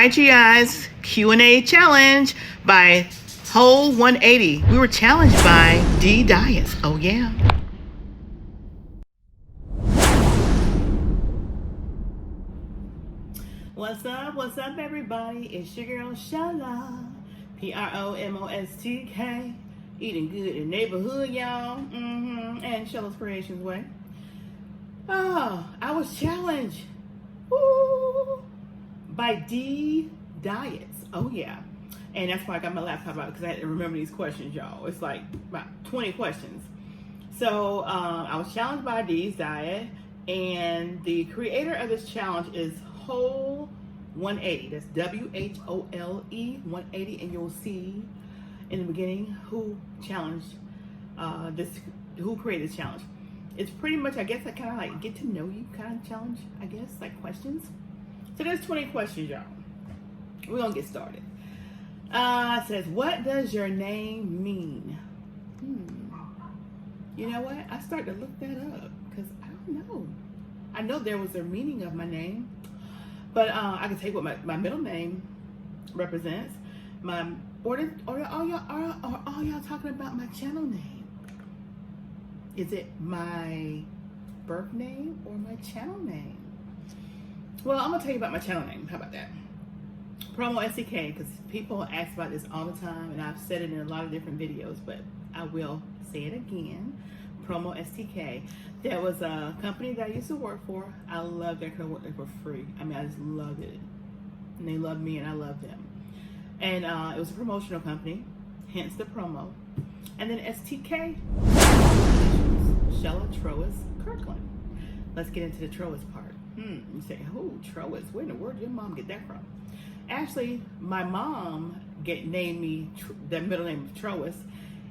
right, you guys. Q&A challenge by Whole 180. We were challenged by DEEDIETS. Oh, yeah. What's up, everybody? It's your girl, Shala. PromoSTK. Eating good in the neighborhood, y'all. And Shala's Creations way. Oh, I was challenged. Woo! By DEEDIETS. Oh, yeah. And that's why I got my laptop out, because I had to remember these questions, y'all. It's like about 20 questions. So I was challenged by DEEDIETS, and the creator of this challenge is Whole 180. That's WHOLE 180, and you'll see in the beginning who challenged who created this challenge. It's pretty much, I guess, I kind of like get to know you kind of challenge, I guess, like questions. So there's 20 questions, y'all. We're gonna get started. It says, what does your name mean? You know what? I started to look that up because I don't know. I know there was a meaning of my name, but I can tell you what my middle name represents. Or all y'all talking about my channel name? Is it my birth name or my channel name? Well, I'm gonna tell you about my channel name. How about that? PromoSTK, because people ask about this all the time, and I've said it in a lot of different videos, but I will say it again. PromoSTK. There was a company that I used to work for. I loved it. I could work there for free. I mean, I just loved it. And they loved me, and I loved them. And it was a promotional company, hence the promo. And then STK, Shella Troas Kirkland. Let's get into the Troas part. You say, oh, Troas, where in the world did your mom get that from? Actually, my mom named me the middle name of Troas,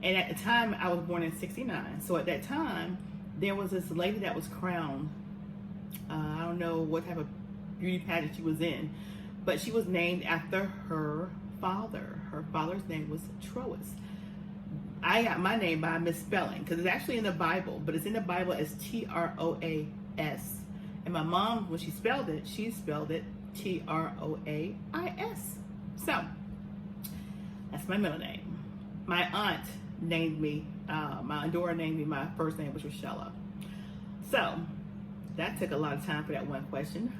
and at the time I was born in '69. So at that time, there was this lady that was crowned. I don't know what type of beauty pageant she was in, but she was named after her father. Her father's name was Troas. I got my name by misspelling because it's actually in the Bible, but it's in the Bible as Troas. And my mom, when she spelled it Troais. So that's my middle name. My aunt named me, my Dora named me my first name, which was Shella. So that took a lot of time for that one question.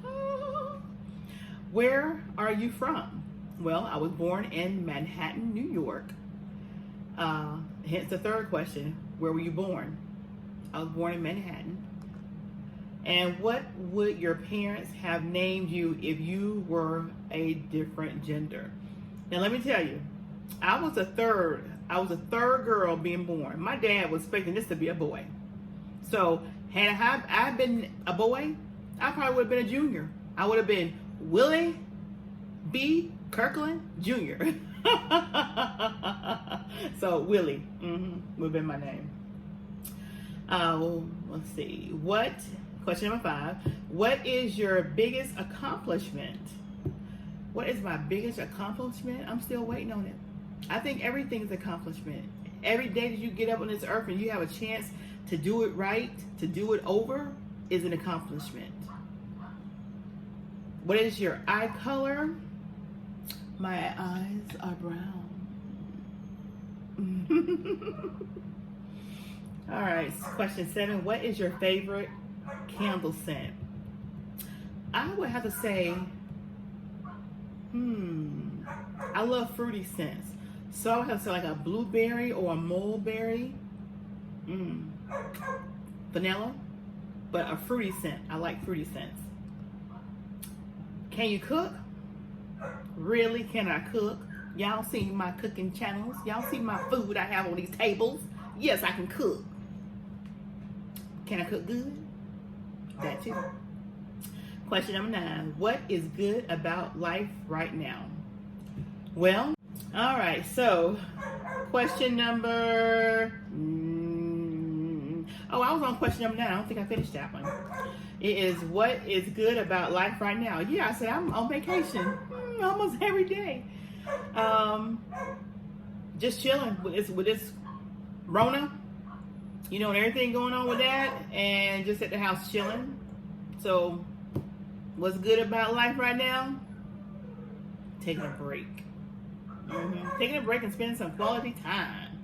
Where are you from? Well, I was born in Manhattan, New York. Hence the third question, where were you born? I was born in Manhattan. And what would your parents have named you if you were a different gender? Now let me tell you, I was a third girl being born. My dad was expecting this to be a boy. So had I been a boy, I probably would have been a junior. I would have been Willie B. Kirkland Jr. So Willie would have been my name. Let's see. Question number 5. What is your biggest accomplishment? What is my biggest accomplishment? I'm still waiting on it. I think everything's an accomplishment. Every day that you get up on this earth and you have a chance to do it right, to do it over, is an accomplishment. What is your eye color? My eyes are brown. All right, question 7. What is your favorite candle scent? I would have to say, I love fruity scents. So I would have to say like a blueberry or a mulberry. Vanilla, but a fruity scent. I like fruity scents. Can you cook? Really, can I cook? Y'all see my cooking channels? Y'all see my food I have on these tables? Yes, I can cook. Can I cook good? That too. Question number 9. What is good about life right now? Well, all right. So, question number. I was on question number 9. I don't think I finished that one. It is, what is good about life right now? Yeah, I said I'm on vacation almost every day. Just chilling with this Rona. You know, and everything going on with that, and just at the house chilling. So, what's good about life right now? taking a break. Taking a break and spending some quality time.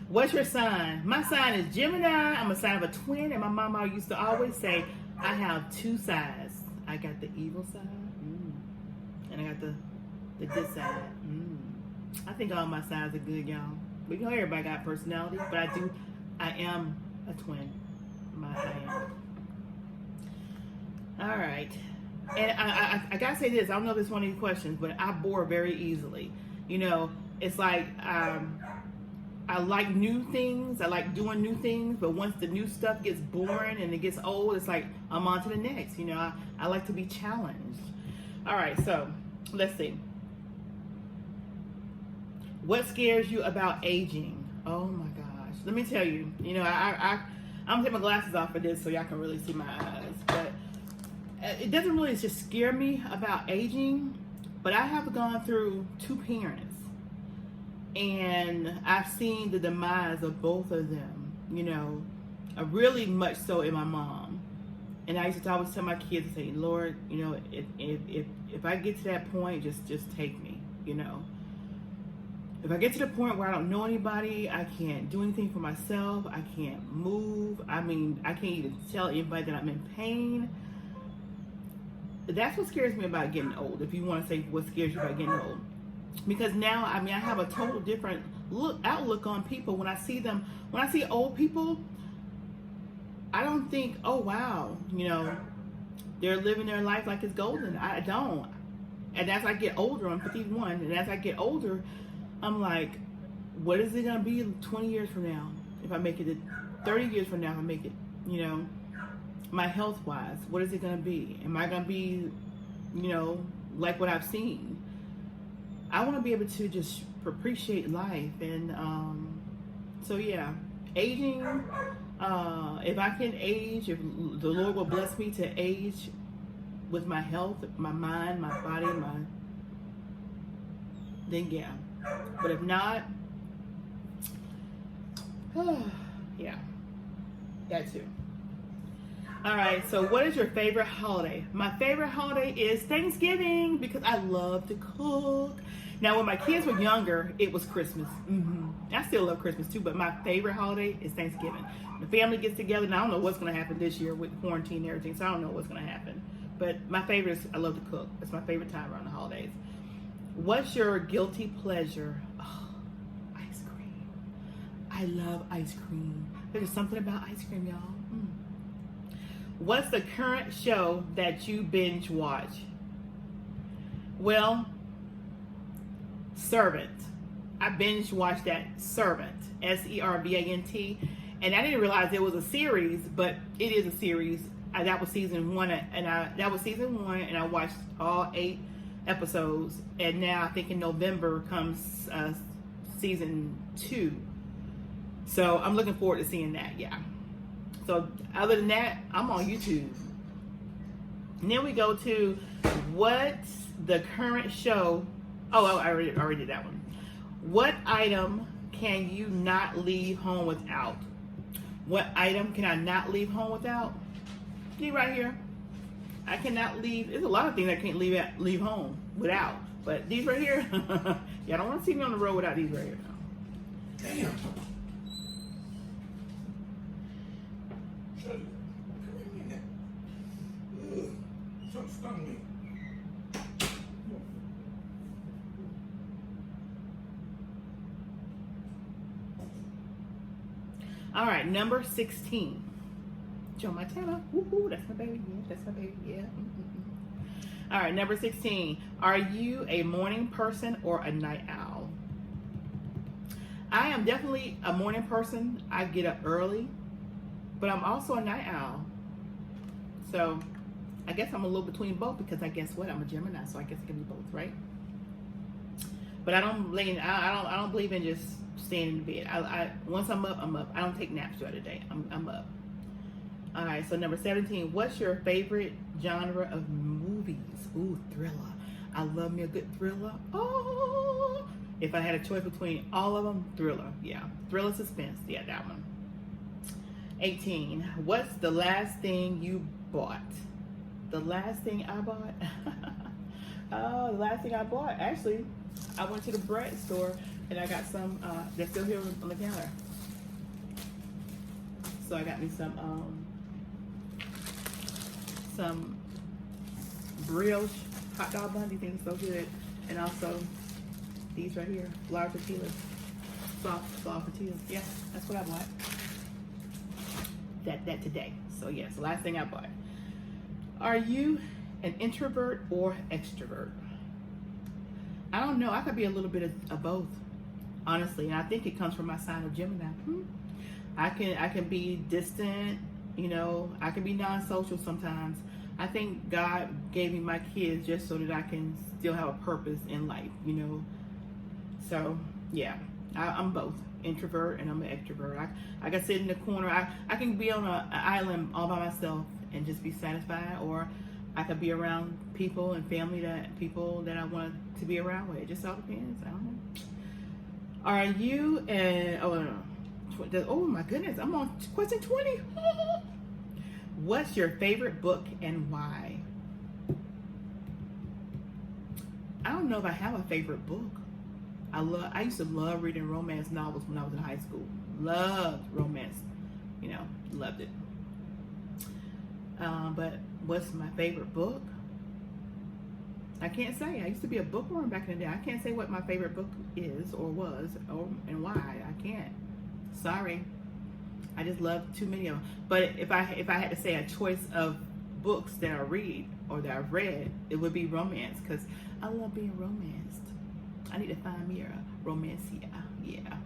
What's your sign? My sign is Gemini. I'm a sign of a twin, and my mama used to always say, I have two sides. I got the evil side, and I got the good side. I think all my sides are good, y'all. But you know, everybody got personality, but I am a twin. I am. All right. And I gotta say this, I don't know if it's one of these questions, but I bore very easily. You know, it's like, I like new things. I like doing new things, but once the new stuff gets boring and it gets old, it's like I'm on to the next. You know, I like to be challenged. All right, so let's see. What scares you about aging? Oh my gosh. Let me tell you. You know, I'm gonna take my glasses off for this so y'all can really see my eyes. But it doesn't really just scare me about aging, but I have gone through two parents. And I've seen the demise of both of them, you know, really much so in my mom. And I used to always tell my kids, I say, Lord, you know, if I get to that point, just take me, you know. If I get to the point where I don't know anybody, I can't do anything for myself, I can't move, I mean, I can't even tell anybody that I'm in pain. That's what scares me about getting old, if you want to say what scares you about getting old. Because now, I mean, I have a total different outlook on people. When I see them, when I see old people, I don't think, oh wow, you know, they're living their life like it's golden. I don't. And as I get older, I'm 51, and as I get older, I'm like, what is it gonna be 20 years from now? If I make it 30 years from now, if I make it, you know, my health wise, what is it gonna be? Am I gonna be, you know, like what I've seen? I want to be able to just appreciate life, and so yeah, aging. If I can age, if the Lord will bless me to age with my health, my mind, my body, then yeah. But if not, yeah, that too. All right, so what is your favorite holiday? My favorite holiday is Thanksgiving because I love to cook. Now, when my kids were younger, it was Christmas. I still love Christmas too, but my favorite holiday is Thanksgiving. The family gets together, and I don't know what's going to happen this year with quarantine and everything, so I don't know what's going to happen. But my favorite is I love to cook. It's my favorite time around the holidays. What's your guilty pleasure? Oh, ice cream. I love ice cream. There's something about ice cream, y'all. What's the current show that you binge watch? Well, Servant. I binge watched that Servant, S-E-R-V-A-N-T, and I didn't realize it was a series, but it is a series. That was season one, and I watched all 8 episodes, and now I think in November comes season 2. So I'm looking forward to seeing that. Yeah. So other than that, I'm on YouTube. And then we go to what's the current show. Oh, I already did that one. What item can you not leave home without? What item can I not leave home without? See right here. I cannot leave. There's a lot of things I can't leave home without. But these right here, y'all don't want to see me on the road without these right here. Damn. Something stung me. All right, number 16. Joe Montana. Woohoo, that's my baby. Yeah, that's my baby. Yeah. All right, number 16. Are you a morning person or a night owl? I am definitely a morning person. I get up early, but I'm also a night owl. So I guess I'm a little between both because I guess what? I'm a Gemini, so I guess it can be both, right? But I don't believe in just staying in the bed. Once I'm up, I'm up. I don't take naps throughout the day. I'm up. All right, so number 17. What's your favorite genre of movies? Ooh, thriller. I love me a good thriller. Oh, if I had a choice between all of them, thriller. Yeah, thriller, suspense. Yeah, that one. 18. What's the last thing you bought? The last thing I bought. Oh, the last thing I bought. Actually, I went to the bread store and I got some. They're still here on the counter. So I got me some brioche hot dog bun. These things are so good. And also these right here, flour tortillas, soft flour tortillas. Yeah, that's what I bought. That today. So yes, the last thing I bought. Are you an introvert or extrovert? I don't know. I could be a little bit of both, honestly. And I think it comes from my sign of Gemini. I can be distant, you know. I can be non-social sometimes. I think God gave me my kids just so that I can still have a purpose in life, you know. So yeah, I'm both introvert and I'm an extrovert. I can sit in the corner. I can be on an island all by myself and just be satisfied, or I could be around people and family people that I want to be around with. It just all depends. I don't know. Are you oh my goodness, I'm on question 20. What's your favorite book and why? I don't know if I have a favorite book. I used to love reading romance novels when I was in high school. Loved romance, you know, loved it. But what's my favorite book? I can't say. I used to be a bookworm back in the day. I can't say what my favorite book is or was and why. I can't. Sorry. I just love too many of them. But if I had to say a choice of books that I read or that I've read, it would be romance, because I love being romanced. I need to find me a romancia. Yeah.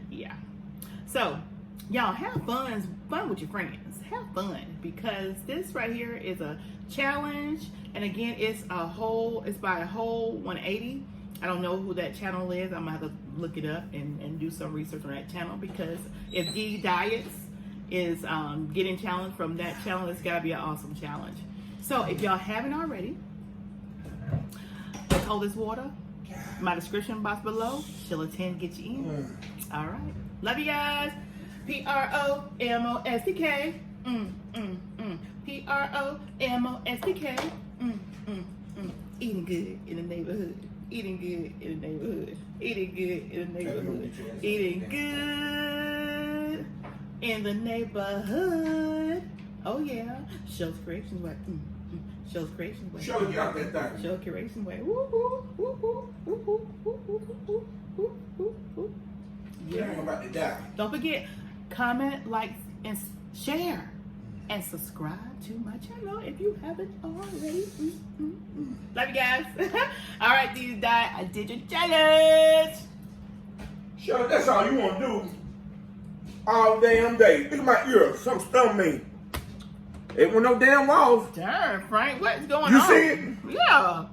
Yeah. So, y'all have fun with your friends. Have fun, because this right here is a challenge, and again, it's by a whole 180. I don't know who that channel is. I'm gonna have to look it up and do some research on that channel, because if DEEDIETS is getting challenged from that channel, it's gotta be an awesome challenge. So if y'all haven't already, hold this water. My description box below. She'll attend, get you in. All right. Love you guys. PromoSTK. PromoSTK. Eating good in the neighborhood. Eating good in the neighborhood. Eating good in the neighborhood. Eating good in the neighborhood. Oh yeah. Show's Creations Way. Show's Creations Way. Show you out that thing. Show Creations Way. Woo woo woo woo woo woo woo woo woo woo. Yeah. I'm about to die. Don't forget, comment, like, and share, and subscribe to my channel if you haven't already. Love you guys. All right, I did your challenge. Sure, that's all you want to do all damn day. Look at my ears. Something stung me. It went no damn walls. Darn, Frank, what's going on? You see it? Yeah.